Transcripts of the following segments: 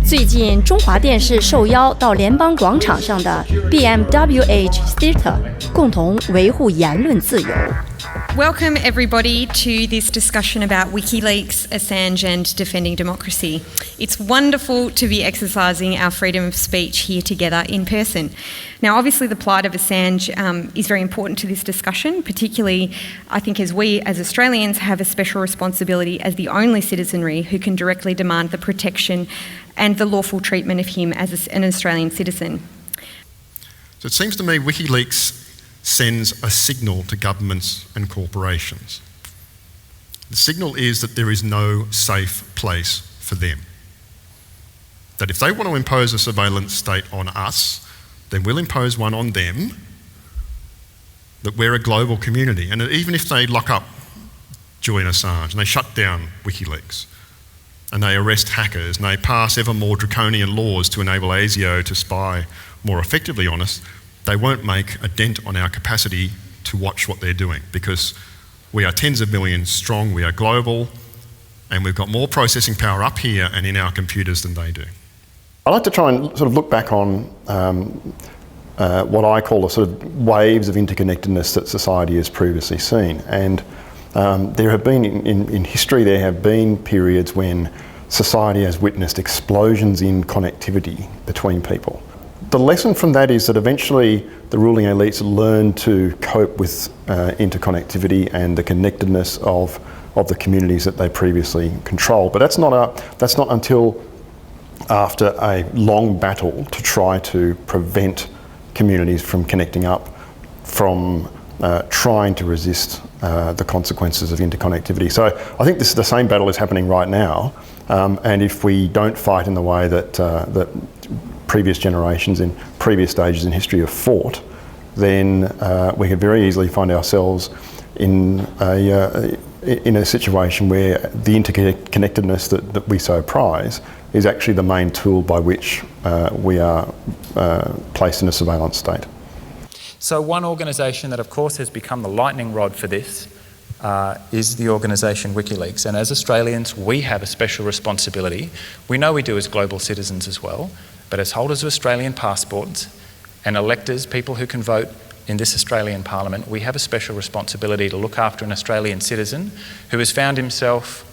最近，中华电视受邀到联邦广场上的 BMWH Theatre 共同维护言论自由。Welcome everybody to this discussion about WikiLeaks, Assange and defending democracy. It's wonderful to be exercising our freedom of speech here together in person. Now obviously the plight of Assange is very important to this discussion, particularly I think as we as Australians have a special responsibility as the only citizenry who can directly demand the protection and the lawful treatment of him as an Australian citizen. So it seems to me WikiLeaks sends a signal to governments and corporations. The signal is that there is no safe place for them. That if they want to impose a surveillance state on us, then we'll impose one on them, that we're a global community. And even if they lock up Julian Assange and they shut down WikiLeaks and they arrest hackers and they pass ever more draconian laws to enable ASIO to spy more effectively on us, they won't make a dent on our capacity to watch what they're doing, because we are tens of millions strong, we are global, and we've got more processing power up here and in our computers than they do. I like to try and sort of look back on what I call the sort of waves of interconnectedness that society has previously seen. And there have been, in history, there have been periods when society has witnessed explosions in connectivity between people. The lesson from that is that eventually the ruling elites learn to cope with interconnectivity and the connectedness of the communities that they previously controlled. But that's not until after a long battle to try to prevent communities from connecting up, from trying to resist the consequences of interconnectivity. So I think the same battle is happening right now, and if we don't fight in the way that previous generations in previous stages in history have fought, then we could very easily find ourselves in a situation where the interconnectedness that we so prize is actually the main tool by which we are placed in a surveillance state. So one organisation that of course has become the lightning rod for this is the organisation WikiLeaks. And as Australians, we have a special responsibility. We know we do as global citizens as well, but as holders of Australian passports and electors, people who can vote in this Australian Parliament, we have a special responsibility to look after an Australian citizen who has found himself,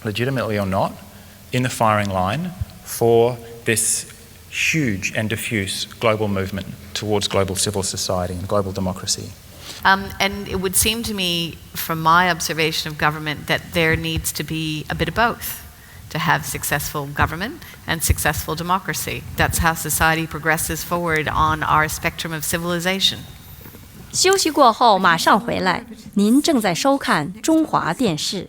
legitimately or not, in the firing line for this huge and diffuse global movement towards global civil society and global democracy. And it would seem to me, from my observation of government, that there needs to be a bit of both to have successful government and successful democracy. That's how society progresses forward on our spectrum of civilization. 休息过后马上回来，您正在收看中华电视。